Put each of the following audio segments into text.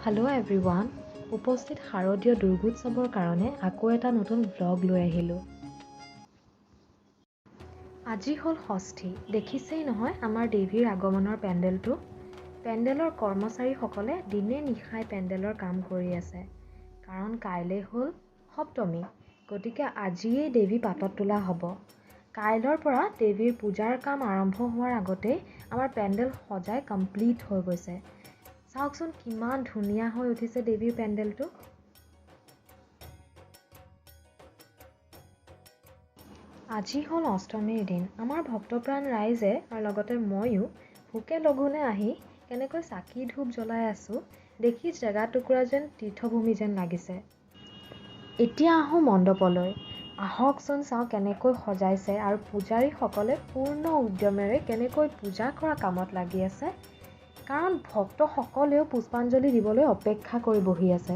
Hello' everyone, উপস্থিত শাৰদীয় দুৰ্গোৎসৱৰ কাৰণে আকৌ এটা নতুন ব্লগ লৈ আহিলোঁ। আজি হ'ল ষষ্ঠী। দেখিছেই নহয় আমাৰ দেৱীৰ আগমনৰ পেণ্ডেলটো। পেণ্ডেলৰ কৰ্মচাৰীসকলে দিনে নিশাই পেণ্ডেলৰ কাম কৰি আছে, কাৰণ কাইলৈ হ'ল সপ্তমী। গতিকে আজিয়েই দেৱী পাতত তোলা হ'ব। কাইলৈৰ পৰা দেৱীৰ পূজাৰ কাম আৰম্ভ হোৱাৰ আগতেই আমাৰ পেণ্ডেল সজাই কমপ্লিট হৈ গৈছে। চাওকচোন কিমান ধুনীয়া হৈ উঠিছে দেৱীৰ পেণ্ডেলটো। আজি হ'ল অষ্টমীৰ দিন। আমাৰ ভক্তপ্ৰাণ ৰাইজে আৰু লগতে ময়ো ভোকে লঘোণে আহি কেনেকৈ চাকি ধূপ জ্বলাই আছোঁ দেখি জেগা টুকুৰা যেন তীৰ্থভূমি যেন লাগিছে। এতিয়া আহোঁ মণ্ডপলৈ। আহকচোন চাওঁ কেনেকৈ সজাইছে আৰু পূজাৰীসকলে পূৰ্ণ উদ্যমেৰে কেনেকৈ পূজা কৰা কামত লাগি আছে। কাৰণ ভক্তসকলেও পুষ্পাঞ্জলি দিবলৈ অপেক্ষা কৰি বহি আছে।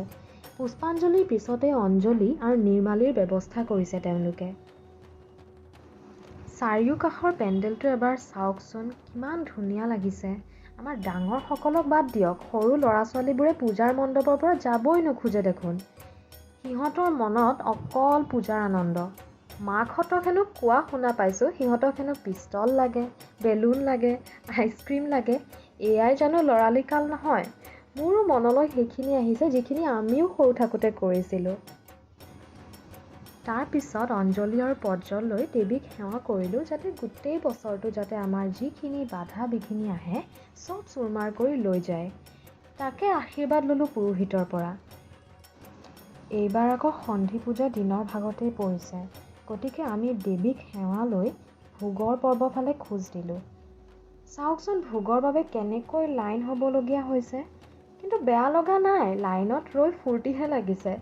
পুষ্পাঞ্জলিৰ পিছতে অঞ্জলি আৰু নিৰ্মালীৰ ব্যৱস্থা কৰিছে তেওঁলোকে। চাৰিওকাষৰ পেণ্ডেলটো এবাৰ চাওকচোন কিমান ধুনীয়া লাগিছে। আমাৰ ডাঙৰসকলক বাদ দিয়ক, সৰু ল'ৰা ছোৱালীবোৰে পূজাৰ মণ্ডপৰ পৰা যাবই নোখোজে দেখোন। সিহঁতৰ মনত অকল পূজাৰ আনন্দ। মাকহঁতক হেনো কোৱা শুনা পাইছোঁ, সিহঁতক হেনো পিষ্টল লাগে, বেলুন লাগে, আইচক্ৰীম লাগে। এয়াই জানো ল'ৰালি কাল নহয়? মোৰো মনলৈ সেইখিনি আহিছে যিখিনি আমিও সৰু থাকোঁতে কৰিছিলোঁ। তাৰপিছত অঞ্জলি আৰু পৰ্যল লৈ দেৱীক সেৱা কৰিলোঁ, যাতে গোটেই বছৰটো যাতে আমাৰ যিখিনি বাধা বিঘিনি আহে চব চুৰমাৰ কৰি লৈ যায়। তাকে আশীৰ্বাদ ল'লোঁ পুৰোহিতৰ পৰা। এইবাৰ আকৌ সন্ধি পূজা দিনৰ ভাগতেই পৰিছে, গতিকে আমি দেৱীক সেৱা লৈ ভোগৰ পৰ্ব ফালে খোজ দিলোঁ। চাওকচোন ভোগৰ বাবে কেনেকৈ লাইন হ'বলগীয়া হৈছে, কিন্তু বেয়া লগা নাই, লাইনত ৰৈ ফূৰ্তিহে লাগিছে।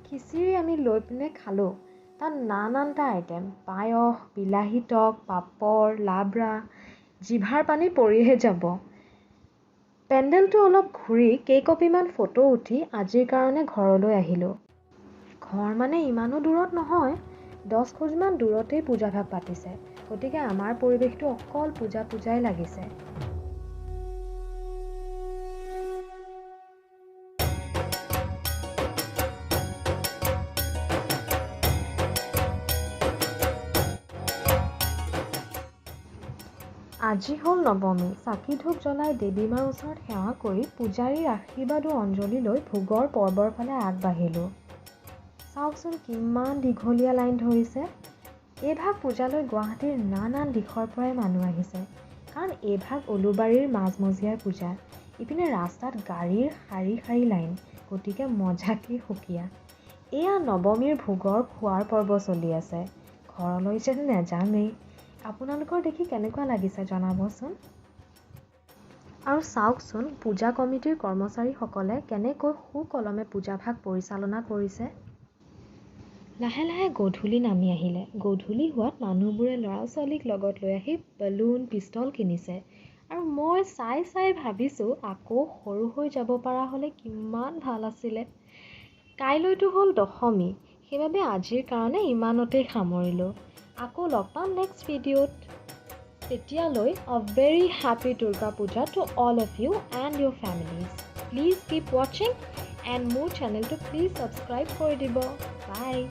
খিচিৰি আমি লৈ পিনে খালোঁ। তাত নানানটা আইটেম, পায়স, বিলাহী টক, পাপৰ, লাবৰা, জিভাৰ পানী পৰিহে যাব। পেণ্ডেলটো অলপ ঘূৰি কেইকপিমান ফটো উঠি আজিৰ কাৰণে ঘৰলৈ আহিলোঁ। ঘৰ মানে ইমানো দূৰত নহয়, 10 খোজমান দূৰতেই পূজাভাগ পাতিছে। গতিকে আমাৰ পৰিৱেশটো অকল পূজাই লাগিছে। আজি হ'ল নৱমী। চাকি ধূপ জ্বলাই দেৱী মাৰ ওচৰত সেৱা কৰি পূজাৰীৰ আশীৰ্বাদ আৰু অঞ্জলি লৈ ভোগৰ পৰ্বৰ ফালে আগবাঢ়িলোঁ। চাওকচোন কিমান দীঘলীয়া লাইন ধৰিছে। এইভাগ পূজালৈ গুৱাহাটীৰ নানান দিশৰ পৰাই মানুহ আহিছে, কাৰণ এইভাগ উলুবাৰীৰ মাজমজিয়াৰ পূজা। ইপিনে ৰাস্তাত গাড়ীৰ শাৰী শাৰী লাইন, গতিকে মজাকেই সুকীয়া। এয়া নৱমীৰ ভোগৰ খোৱাৰ পৰ্ব চলি আছে। ঘৰলৈ যেন নেযামেই। আপোনালোকৰ দেখি কেনেকুৱা লাগিছে জনাবচোন। আৰু চাওকচোন পূজা কমিটিৰ কৰ্মচাৰীসকলে কেনেকৈ সুকলমে পূজাভাগ পৰিচালনা কৰিছে। লাহে লাহে গধূলি নামি আহিলে। গধূলি হোৱাত মানুহবোৰে ল'ৰা ছোৱালীক লগত লৈ আহি বেলুন, পিষ্টল কিনিছে। আৰু মই চাই ভাবিছোঁ আকৌ সৰু হৈ যাব পৰা হ'লে কিমান ভাল আছিলে। কাইলৈতো হ'ল দশমী, সেইবাবে আজিৰ কাৰণে ইমানতেই সামৰিলোঁ। আকৌ লগ পাম নেক্সট ভিডিঅ'ত। তেতিয়ালৈ a very happy Durga Puja to all of you and your families. Please keep watching and মোৰ চেনেলটো please subscribe কৰি দিব। Bye.